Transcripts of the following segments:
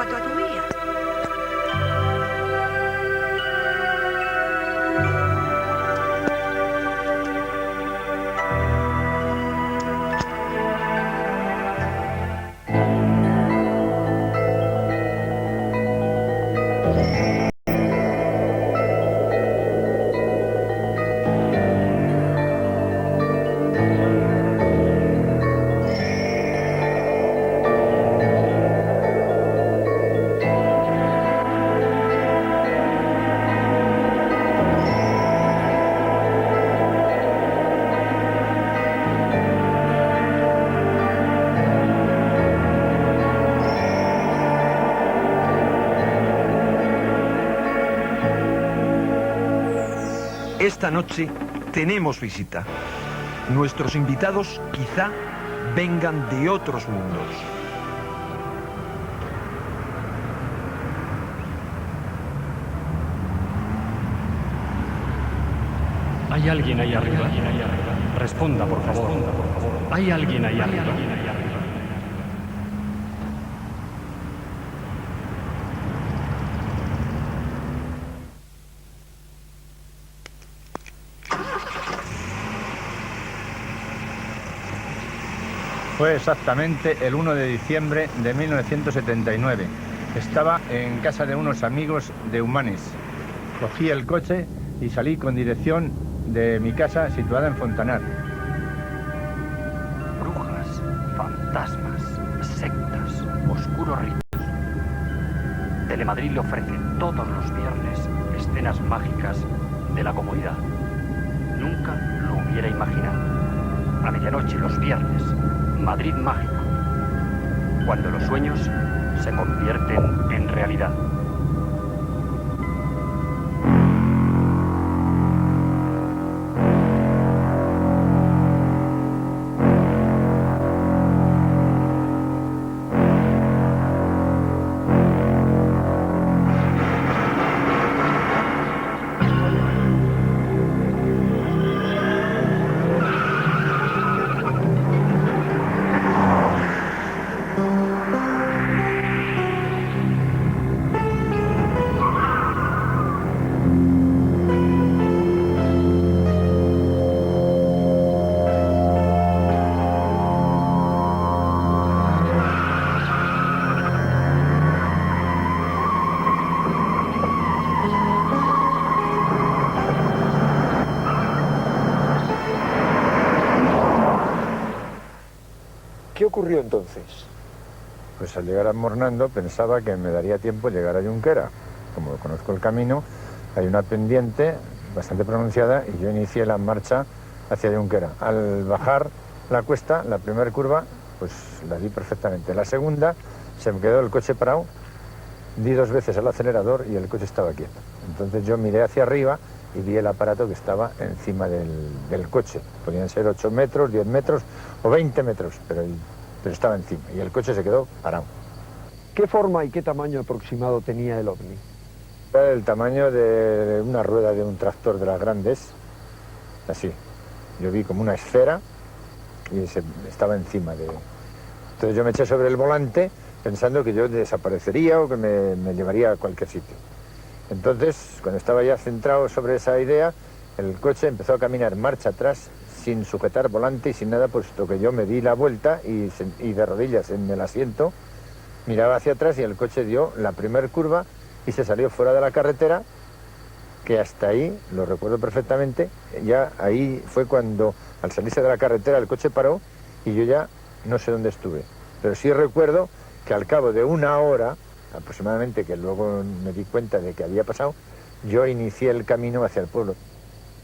toda tu vida. Esta noche tenemos visita. Nuestros invitados quizá vengan de otros mundos. Hay alguien ahí arriba. Responda, por favor. Hay alguien ahí arriba. Fue exactamente el 1 de diciembre de 1979. Estaba en casa de unos amigos de Humanes. Cogí el coche y salí con dirección de mi casa situada en Fontanar. Brujas, fantasmas, sectas, oscuros ritos. Telemadrid le ofrece todos los viernes escenas mágicas de la comunidad. Nunca lo hubiera imaginado. A medianoche los viernes, Madrid mágico, cuando los sueños se convierten en realidad. ¿Qué ocurrió entonces? Pues al llegar a Mornando pensaba que me daría tiempo llegar a Junquera. Como conozco el camino, hay una pendiente bastante pronunciada y yo inicié la marcha hacia Junquera. Al bajar la cuesta, la primera curva, pues la di perfectamente. La segunda, se me quedó el coche parado, di 2 veces al acelerador y el coche estaba quieto. Entonces yo miré hacia arriba y vi el aparato que estaba encima del coche. Podían ser 8 metros, 10 metros o 20 metros, pero estaba encima y el coche se quedó parado. ¿Qué forma y qué tamaño aproximado tenía el ovni? Era el tamaño de una rueda de un tractor de las grandes, así. Yo vi como una esfera y estaba encima de... Entonces yo me eché sobre el volante pensando que yo desaparecería o que me llevaría a cualquier sitio. Entonces, cuando estaba ya centrado sobre esa idea, el coche empezó a caminar marcha atrás sin sujetar volante y sin nada, puesto que yo me di la vuelta y de rodillas en el asiento, miraba hacia atrás y el coche dio la primera curva y se salió fuera de la carretera, que hasta ahí, lo recuerdo perfectamente, ya ahí fue cuando al salirse de la carretera el coche paró y yo ya no sé dónde estuve. Pero sí recuerdo que al cabo de 1 hora, aproximadamente, que luego me di cuenta de que había pasado, yo inicié el camino hacia el pueblo.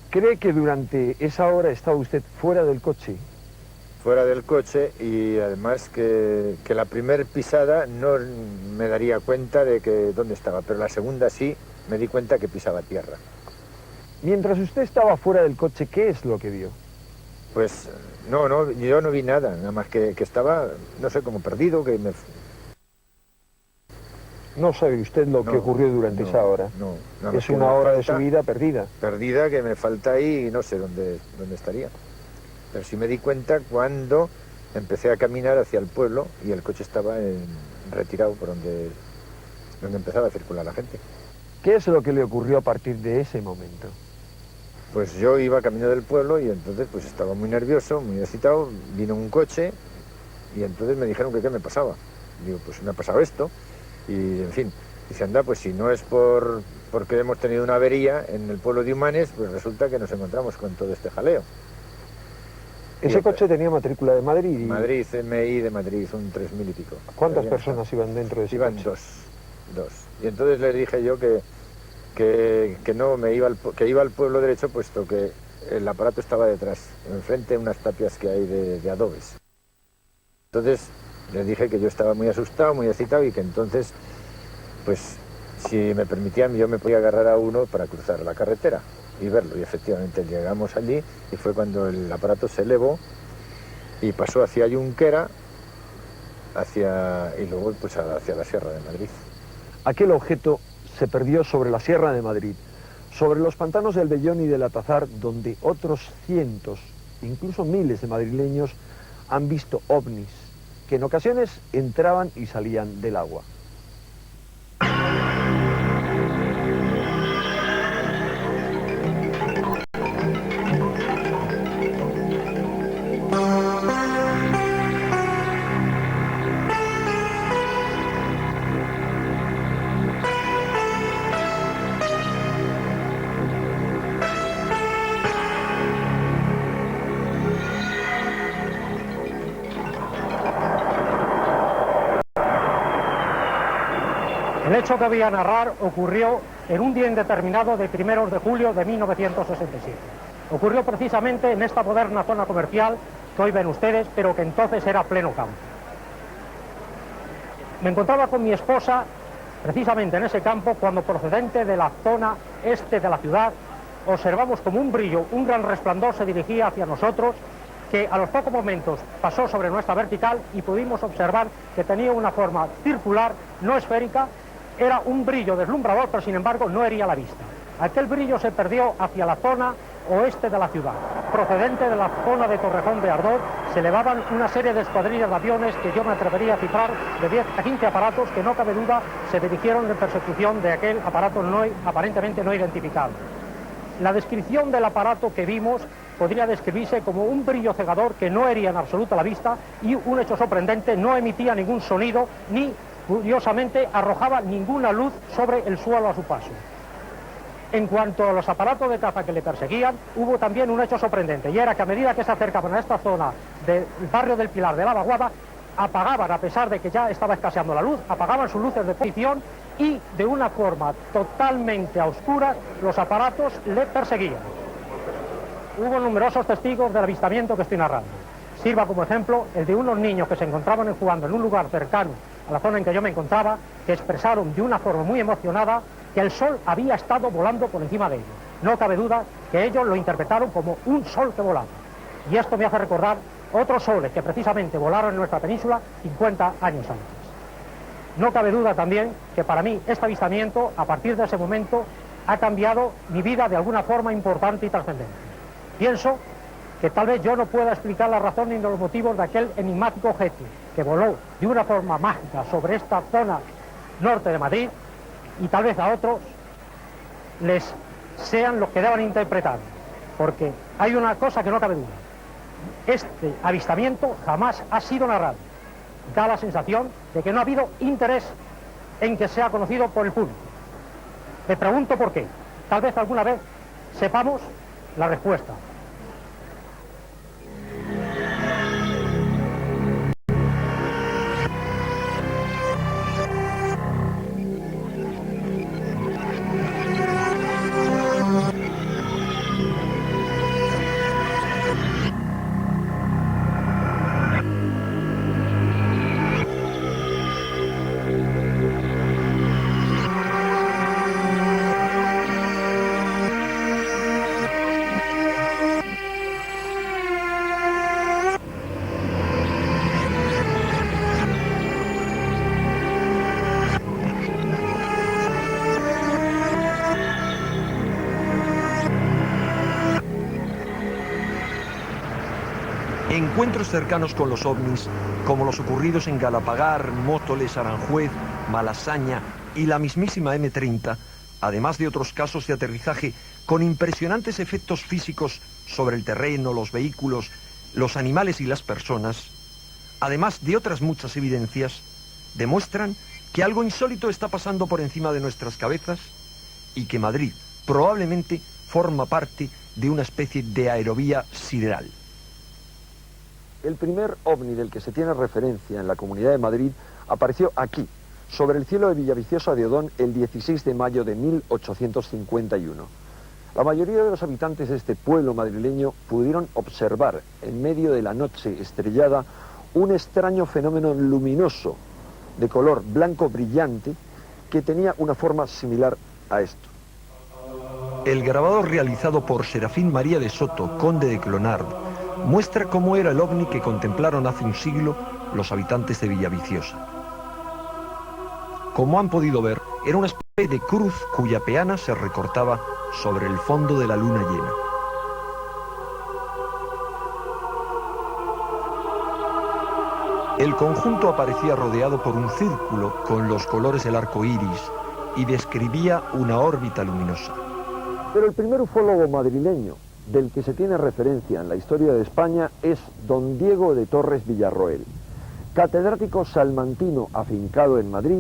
¿Cree que durante esa hora estaba usted fuera del coche? Fuera del coche y además que la primera pisada no me daría cuenta de que dónde estaba, pero la segunda sí me di cuenta que pisaba tierra. Mientras usted estaba fuera del coche, ¿qué es lo que vio? Pues no, yo no vi nada más que estaba, no sé, como perdido, que me... No sabe usted lo que ocurrió durante esa hora. No. Es una hora de su vida perdida. Perdida, que me falta ahí y no sé dónde estaría. Pero sí me di cuenta cuando empecé a caminar hacia el pueblo y el coche estaba retirado por donde donde empezaba a circular la gente. ¿Qué es lo que le ocurrió a partir de ese momento? Pues yo iba camino del pueblo y entonces pues estaba muy nervioso, muy excitado, vino un coche y entonces me dijeron que qué me pasaba. Digo, pues me ha pasado esto y en fin, dice, anda, pues si no es porque hemos tenido una avería en el pueblo de Humanes, pues resulta que nos encontramos con todo este jaleo. Ese coche tenía matrícula de Madrid. Madrid, CMI de Madrid, un 3.000 y pico. ¿Cuántas personas iban dentro de ese coche? Iban dos. Y entonces les dije yo que no me iba que iba al pueblo derecho, puesto que el aparato estaba detrás, enfrente de unas tapias que hay de adobes. Entonces les dije que yo estaba muy asustado, muy excitado y que entonces, pues, si me permitían, yo me podía agarrar a uno para cruzar la carretera y verlo. Y efectivamente llegamos allí y fue cuando el aparato se elevó y pasó hacia Junquera y luego pues hacia la Sierra de Madrid. Aquel objeto se perdió sobre la Sierra de Madrid, sobre los pantanos del Vellón y del Atazar, donde otros cientos, incluso miles de madrileños han visto ovnis, que en ocasiones entraban y salían del agua. El hecho que voy a narrar ocurrió en un día indeterminado de 1 de julio de 1967. Ocurrió precisamente en esta moderna zona comercial que hoy ven ustedes, pero que entonces era pleno campo. Me encontraba con mi esposa precisamente en ese campo cuando, procedente de la zona este de la ciudad, observamos como un brillo, un gran resplandor se dirigía hacia nosotros, que a los pocos momentos pasó sobre nuestra vertical y pudimos observar que tenía una forma circular, no esférica. Era un brillo deslumbrador, pero sin embargo no hería la vista. Aquel brillo se perdió hacia la zona oeste de la ciudad. Procedente de la zona de Torrejón de Ardor, se elevaban una serie de escuadrillas de aviones que yo me atrevería a cifrar de 10 a 15 aparatos que, no cabe duda, se dirigieron en persecución de aquel aparato aparentemente no identificado. La descripción del aparato que vimos podría describirse como un brillo cegador que no hería en absoluto la vista y, un hecho sorprendente, no emitía ningún sonido ni, curiosamente, arrojaba ninguna luz sobre el suelo a su paso. En cuanto a los aparatos de caza que le perseguían, hubo también un hecho sorprendente, y era que a medida que se acercaban a esta zona del barrio del Pilar de la Vaguada, apagaban, a pesar de que ya estaba escaseando la luz, apagaban sus luces de posición y, de una forma totalmente a oscuras, los aparatos le perseguían. Hubo numerosos testigos del avistamiento que estoy narrando. Sirva como ejemplo el de unos niños que se encontraban jugando en un lugar cercano a la zona en que yo me encontraba, que expresaron de una forma muy emocionada que el sol había estado volando por encima de ellos. No cabe duda que ellos lo interpretaron como un sol que volaba. Y esto me hace recordar otros soles que precisamente volaron en nuestra península 50 años antes. No cabe duda también que para mí este avistamiento, a partir de ese momento, ha cambiado mi vida de alguna forma importante y trascendente. Pienso que tal vez yo no pueda explicar la razón ni los motivos de aquel enigmático objeto que voló de una forma mágica sobre esta zona norte de Madrid, y tal vez a otros les sean los que deban interpretar, porque hay una cosa que no cabe duda: este avistamiento jamás ha sido narrado. Da la sensación de que no ha habido interés en que sea conocido por el público. Me pregunto por qué. Tal vez alguna vez sepamos la respuesta. Encuentros cercanos con los ovnis, como los ocurridos en Galapagar, Móstoles, Aranjuez, Malasaña y la mismísima M30, además de otros casos de aterrizaje con impresionantes efectos físicos sobre el terreno, los vehículos, los animales y las personas, además de otras muchas evidencias, demuestran que algo insólito está pasando por encima de nuestras cabezas y que Madrid probablemente forma parte de una especie de aerovía sideral. El primer ovni del que se tiene referencia en la Comunidad de Madrid apareció aquí, sobre el cielo de Villaviciosa de Odón, el 16 de mayo de 1851. La mayoría de los habitantes de este pueblo madrileño pudieron observar, en medio de la noche estrellada, un extraño fenómeno luminoso, de color blanco brillante, que tenía una forma similar a esto. El grabado realizado por Serafín María de Soto, conde de Clonard, muestra cómo era el ovni que contemplaron hace un siglo los habitantes de Villaviciosa. Como han podido ver, era una especie de cruz cuya peana se recortaba sobre el fondo de la luna llena. El conjunto aparecía rodeado por un círculo con los colores del arco iris y describía una órbita luminosa. Pero el primer ufólogo madrileño del que se tiene referencia en la historia de España es don Diego de Torres Villarroel. Catedrático salmantino afincado en Madrid,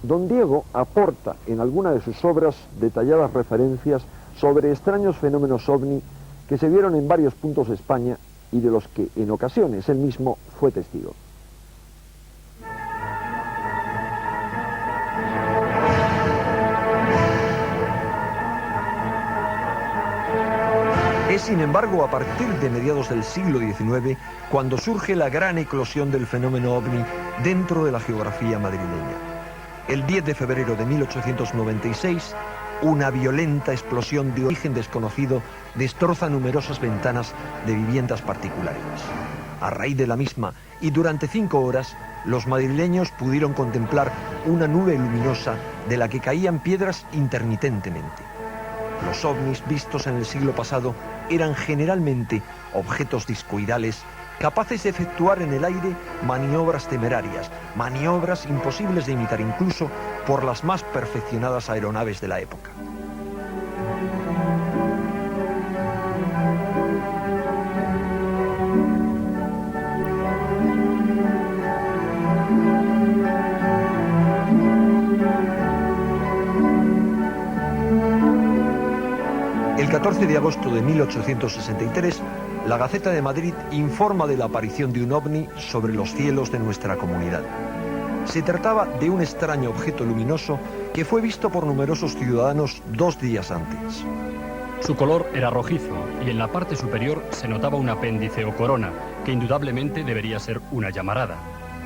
don Diego aporta en alguna de sus obras detalladas referencias sobre extraños fenómenos ovni que se vieron en varios puntos de España y de los que en ocasiones él mismo fue testigo. Es, sin embargo, a partir de mediados del siglo XIX cuando surge la gran eclosión del fenómeno ovni dentro de la geografía madrileña. El 10 de febrero de 1896, una violenta explosión de origen desconocido destroza numerosas ventanas de viviendas particulares. A raíz de la misma, y durante 5 horas, los madrileños pudieron contemplar una nube luminosa de la que caían piedras intermitentemente. Los ovnis vistos en el siglo pasado eran generalmente objetos discoidales capaces de efectuar en el aire maniobras temerarias, maniobras imposibles de imitar incluso por las más perfeccionadas aeronaves de la época. El 14 de agosto de 1863, la Gaceta de Madrid informa de la aparición de un ovni sobre los cielos de nuestra comunidad. Se trataba de un extraño objeto luminoso que fue visto por numerosos ciudadanos 2 días antes. Su color era rojizo y en la parte superior se notaba un apéndice o corona, que indudablemente debería ser una llamarada.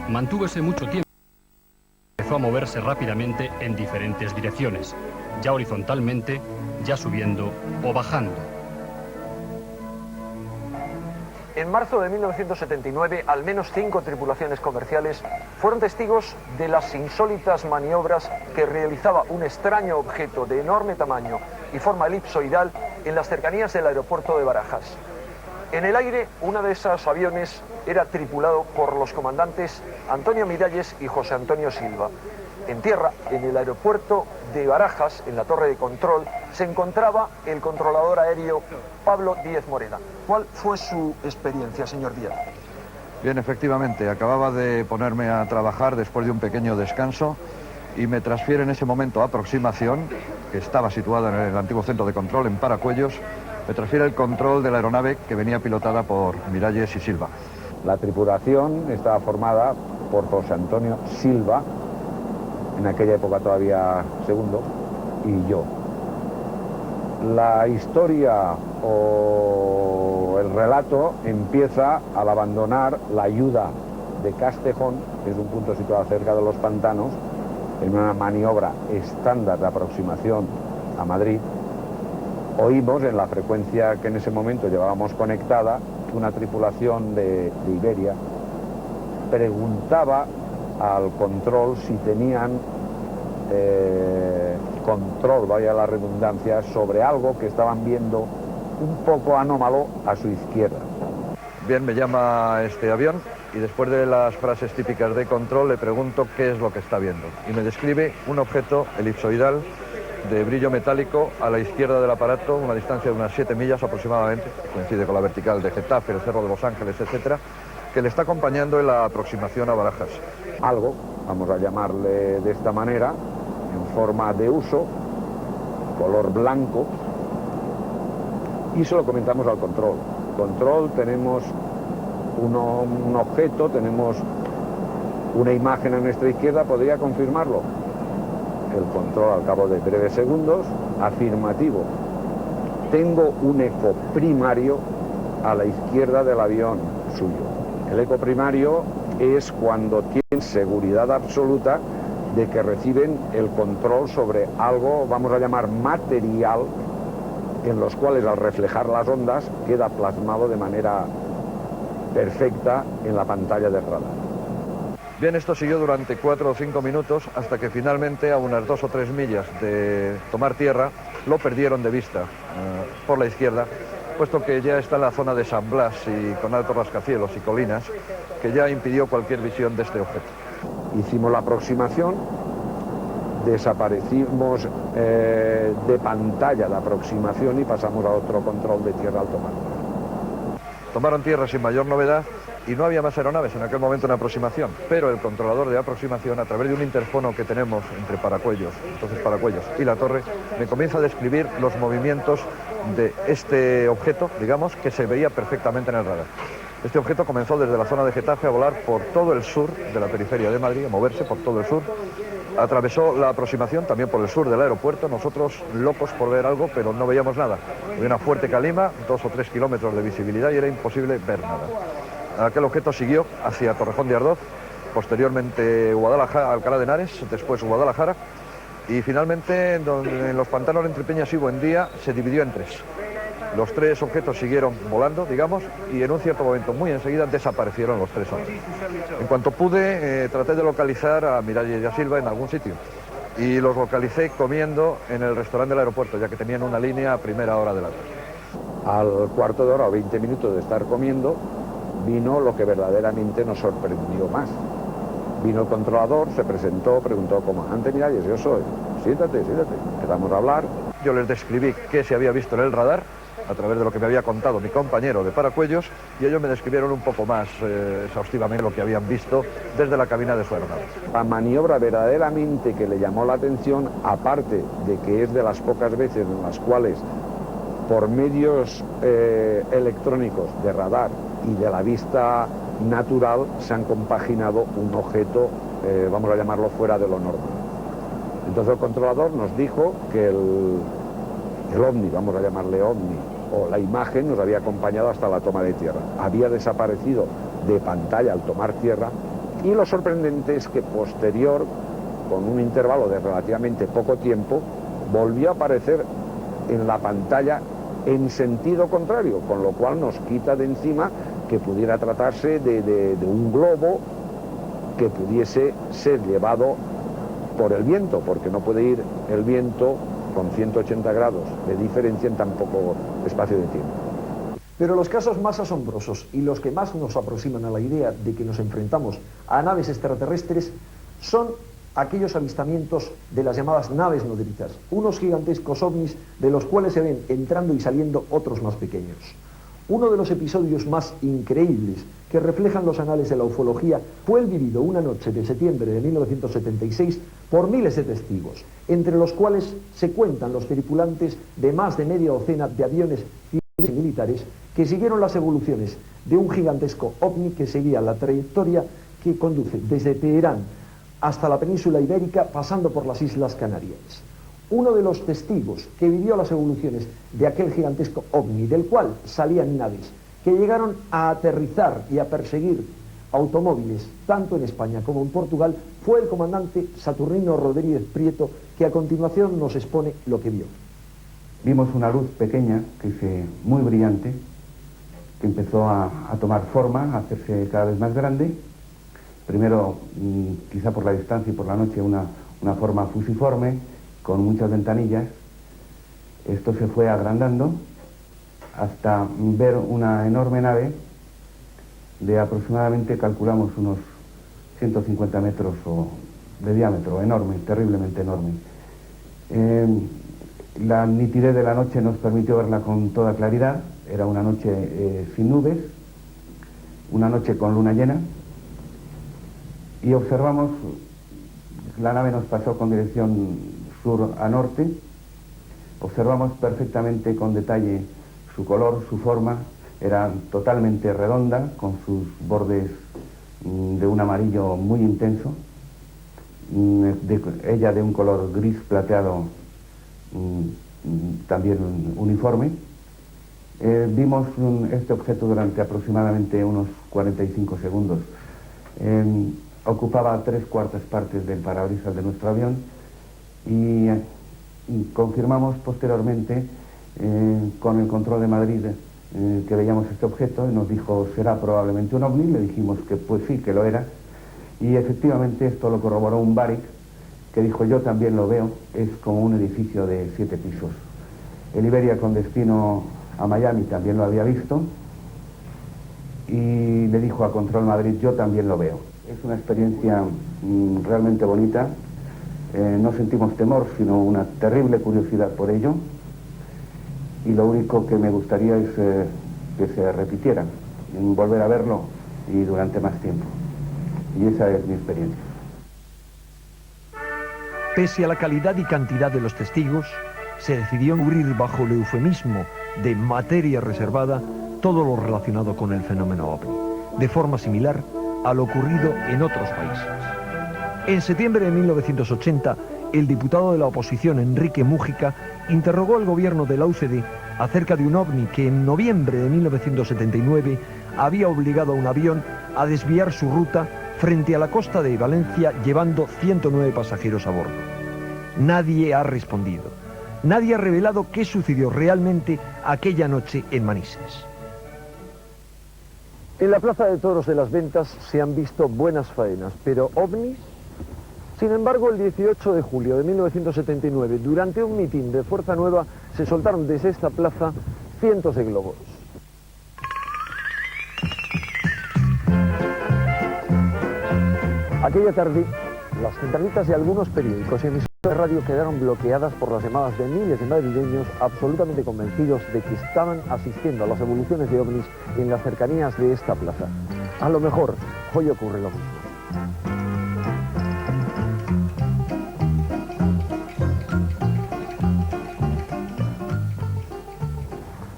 Mantúvose mucho tiempo. Empezó a moverse rápidamente en diferentes direcciones, ya horizontalmente, ya subiendo o bajando. En marzo de 1979, al menos 5 tripulaciones comerciales fueron testigos de las insólitas maniobras que realizaba un extraño objeto de enorme tamaño y forma elipsoidal en las cercanías del aeropuerto de Barajas. En el aire, uno de esos aviones era tripulado por los comandantes Antonio Miralles y José Antonio Silva. En tierra, en el aeropuerto de Barajas, en la torre de control, se encontraba el controlador aéreo Pablo Díez Moreda. ¿Cuál fue su experiencia, señor Díaz? Bien, efectivamente, acababa de ponerme a trabajar después de un pequeño descanso y me transfiere en ese momento a Aproximación, que estaba situada en el antiguo centro de control en Paracuellos, me transfiere el control de la aeronave que venía pilotada por Miralles y Silva. La tripulación estaba formada por José Antonio Silva, en aquella época todavía segundo, y yo. La historia o el relato empieza al abandonar la ayuda de Castejón, que es un punto situado cerca de los pantanos, en una maniobra estándar de aproximación a Madrid. Oímos en la frecuencia que en ese momento llevábamos conectada que una tripulación de Iberia preguntaba al control si tenían control, vaya la redundancia, sobre algo que estaban viendo un poco anómalo a su izquierda. Bien, me llama este avión y después de las frases típicas de control le pregunto qué es lo que está viendo. Y me describe un objeto elipsoidal de brillo metálico a la izquierda del aparato, una distancia de unas 7 millas aproximadamente, coincide con la vertical de Getafe, el Cerro de los Ángeles, etcétera, que le está acompañando en la aproximación a Barajas. Algo, vamos a llamarle de esta manera, en forma de uso, color blanco, y se lo comentamos al control. Control, tenemos un objeto, tenemos una imagen a nuestra izquierda, ¿podría confirmarlo? El control al cabo de breves segundos, afirmativo. Tengo un eco primario a la izquierda del avión suyo. El eco primario es cuando tienen seguridad absoluta de que reciben el control sobre algo, vamos a llamar material, en los cuales al reflejar las ondas queda plasmado de manera perfecta en la pantalla del radar. Bien, esto siguió durante 4 o 5 minutos hasta que finalmente, a unas 2 o 3 millas de tomar tierra, lo perdieron de vista por la izquierda, puesto que ya está en la zona de San Blas y con altos rascacielos y colinas, que ya impidió cualquier visión de este objeto. Hicimos la aproximación, desaparecimos de pantalla la aproximación y pasamos a otro control de tierra al tomar. Tomaron tierra sin mayor novedad y no había más aeronaves en aquel momento en aproximación, pero el controlador de aproximación, a través de un interfono que tenemos entre Paracuellos, entonces Paracuellos y la torre, me comienza a describir los movimientos de este objeto, digamos, que se veía perfectamente en el radar. Este objeto comenzó desde la zona de Getafe a volar por todo el sur de la periferia de Madrid, a moverse por todo el sur. Atravesó la aproximación también por el sur del aeropuerto, nosotros locos por ver algo, pero no veíamos nada. Había una fuerte calima, 2 o 3 kilómetros de visibilidad y era imposible ver nada. Aquel objeto siguió hacia Torrejón de Ardoz, posteriormente Guadalajara, Alcalá de Henares, después Guadalajara, y finalmente en los pantanos entre Peñas y Buendía se dividió en 3. Los 3 objetos siguieron volando, digamos, y en un cierto momento, muy enseguida, desaparecieron los 3 hombres. En cuanto pude, traté de localizar a Miralles y a Silva en algún sitio, y los localicé comiendo en el restaurante del aeropuerto, ya que tenían una línea a primera hora de la tarde. Al cuarto de hora o 20 minutos de estar comiendo, vino lo que verdaderamente nos sorprendió más. Vino el controlador, se presentó, preguntó, comandante Miralles, yo soy, siéntate, siéntate. Empezamos a hablar. Yo les describí qué se había visto en el radar, a través de lo que me había contado mi compañero de Paracuellos, y ellos me describieron un poco más exhaustivamente lo que habían visto desde la cabina de su aeronave. La maniobra verdaderamente que le llamó la atención, aparte de que es de las pocas veces en las cuales por medios electrónicos de radar y de la vista natural se han compaginado un objeto, vamos a llamarlo fuera de lo normal. Entonces el controlador nos dijo que el ovni, vamos a llamarle ovni, o la imagen nos había acompañado hasta la toma de tierra. Había desaparecido de pantalla al tomar tierra, y lo sorprendente es que posterior, con un intervalo de relativamente poco tiempo, volvió a aparecer en la pantalla en sentido contrario, con lo cual nos quita de encima que pudiera tratarse de un globo que pudiese ser llevado por el viento, porque no puede ir el viento con 180 grados de diferencia en tan poco espacio de tiempo. Pero los casos más asombrosos y los que más nos aproximan a la idea de que nos enfrentamos a naves extraterrestres son aquellos avistamientos de las llamadas naves nodrizas, unos gigantescos ovnis de los cuales se ven entrando y saliendo otros más pequeños. Uno de los episodios más increíbles que reflejan los anales de la ufología fue el vivido una noche de septiembre de 1976 por miles de testigos, entre los cuales se cuentan los tripulantes de más de media docena de aviones civiles y militares que siguieron las evoluciones de un gigantesco ovni que seguía la trayectoria que conduce desde Teherán hasta la península ibérica, pasando por las Islas Canarias. Uno de los testigos que vivió las evoluciones de aquel gigantesco ovni, del cual salían naves que llegaron a aterrizar y a perseguir automóviles tanto en España como en Portugal, fue el comandante Saturnino Rodríguez Prieto, que a continuación nos expone lo que vio. Vimos una luz pequeña, que fue muy brillante, que empezó a tomar forma, a hacerse cada vez más grande. Primero, quizá por la distancia y por la noche, una forma fusiforme, con muchas ventanillas. Esto se fue agrandando hasta ver una enorme nave de aproximadamente, calculamos, unos 150 metros de diámetro, enorme, terriblemente enorme. La nitidez de la noche nos permitió verla con toda claridad. Era una noche sin nubes, una noche con luna llena, y observamos, la nave nos pasó con dirección sur a norte, observamos perfectamente con detalle su color, su forma. Era totalmente redonda, con sus bordes de un amarillo muy intenso, ella de un color gris plateado también uniforme. Vimos este objeto durante aproximadamente unos 45 segundos. Ocupaba 3/4 partes del parabrisas de nuestro avión y confirmamos posteriormente con el control de Madrid que veíamos este objeto, y nos dijo: será probablemente un ovni. Le dijimos que pues sí, que lo era, y efectivamente esto lo corroboró un Barik, que dijo: yo también lo veo, es como un edificio de 7 pisos. El Iberia con destino a Miami también lo había visto, y le dijo a Control Madrid: yo también lo veo. Es una experiencia realmente bonita. No sentimos temor, sino una terrible curiosidad por ello, y lo único que me gustaría es que se repitiera, volver a verlo y durante más tiempo. Y esa es mi experiencia. Pese a la calidad y cantidad de los testigos, se decidió cubrir bajo el eufemismo de materia reservada todo lo relacionado con el fenómeno OVNI, de forma similar a lo ocurrido en otros países. En septiembre de 1980, el diputado de la oposición, Enrique Mújica, interrogó al gobierno de la UCD acerca de un ovni que en noviembre de 1979 había obligado a un avión a desviar su ruta frente a la costa de Valencia, llevando 109 pasajeros a bordo. Nadie ha respondido. Nadie ha revelado qué sucedió realmente aquella noche en Manises. En la Plaza de Toros de las Ventas se han visto buenas faenas, pero ovnis. Sin embargo, el 18 de julio de 1979, durante un mitin de Fuerza Nueva, se soltaron desde esta plaza cientos de globos. Aquella tarde, las centralitas de algunos periódicos y emisoras de radio quedaron bloqueadas por las llamadas de miles de madrileños absolutamente convencidos de que estaban asistiendo a las evoluciones de ovnis en las cercanías de esta plaza. A lo mejor, hoy ocurre lo mismo.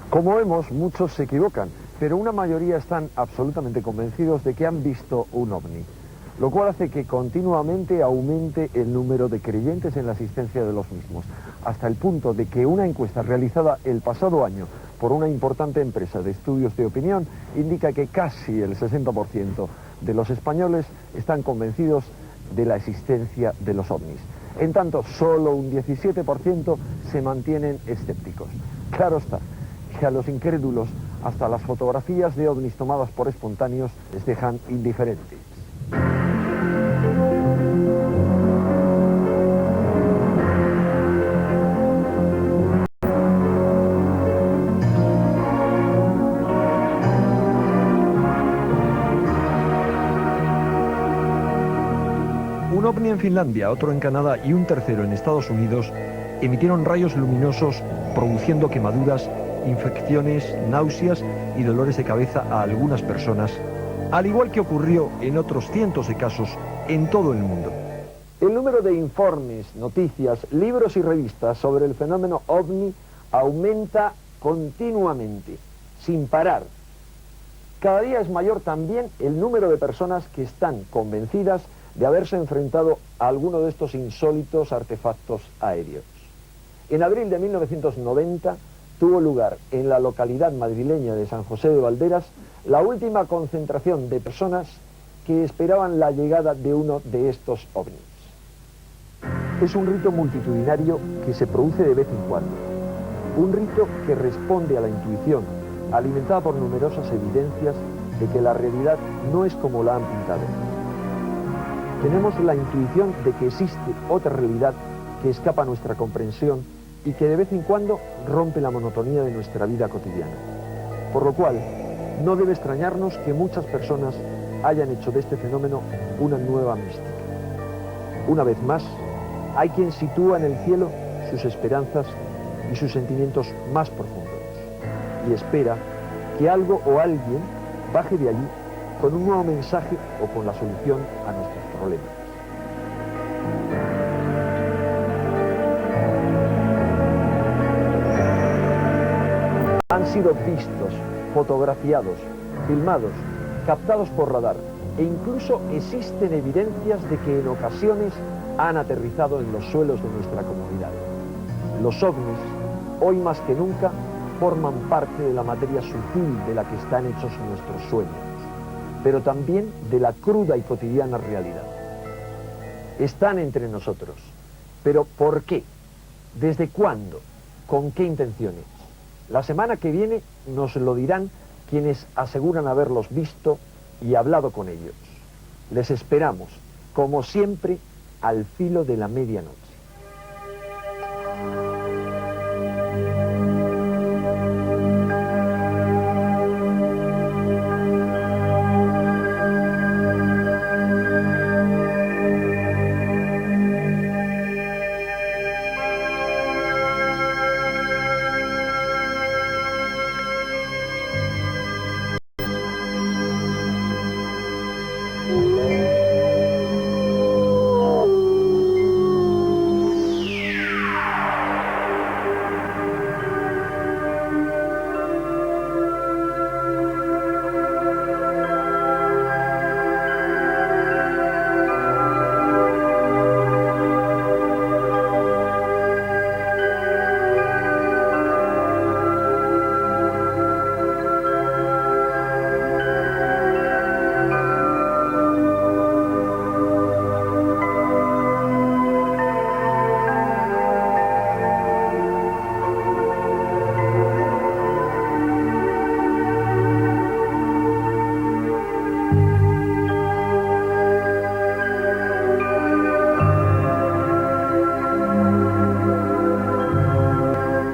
Como vemos, muchos se equivocan, pero una mayoría están absolutamente convencidos de que han visto un ovni, lo cual hace que continuamente aumente el número de creyentes en la existencia de los mismos, hasta el punto de que una encuesta realizada el pasado año por una importante empresa de estudios de opinión indica que casi el 60% de los españoles están convencidos de la existencia de los ovnis. En tanto, solo un 17% se mantienen escépticos. Claro está, que a los incrédulos hasta las fotografías de ovnis tomadas por espontáneos les dejan indiferentes. Un ovni en Finlandia, otro en Canadá y un tercero en Estados Unidos emitieron rayos luminosos produciendo quemaduras, infecciones, náuseas y dolores de cabeza a algunas personas, al igual que ocurrió en otros cientos de casos en todo el mundo. El número de informes, noticias, libros y revistas sobre el fenómeno OVNI aumenta continuamente, sin parar. Cada día es mayor también el número de personas que están convencidas de haberse enfrentado a alguno de estos insólitos artefactos aéreos. En abril de 1990 tuvo lugar en la localidad madrileña de San José de Valderas la última concentración de personas que esperaban la llegada de uno de estos ovnis. Es un rito multitudinario que se produce de vez en cuando. Un rito que responde a la intuición, alimentada por numerosas evidencias de que la realidad no es como la han pintado. Tenemos la intuición de que existe otra realidad que escapa a nuestra comprensión y que de vez en cuando rompe la monotonía de nuestra vida cotidiana. Por lo cual, no debe extrañarnos que muchas personas hayan hecho de este fenómeno una nueva mística. Una vez más, hay quien sitúa en el cielo sus esperanzas y sus sentimientos más profundos y espera que algo o alguien baje de allí con un nuevo mensaje o con la solución a nuestros problemas. Han sido vistos, fotografiados, filmados, captados por radar e incluso existen evidencias de que en ocasiones han aterrizado en los suelos de nuestra comunidad. Los ovnis, hoy más que nunca, forman parte de la materia sutil de la que están hechos nuestros sueños, pero también de la cruda y cotidiana realidad. Están entre nosotros, pero ¿por qué? ¿Desde cuándo? ¿Con qué intenciones? La semana que viene nos lo dirán quienes aseguran haberlos visto y hablado con ellos. Les esperamos, como siempre, al filo de la medianoche.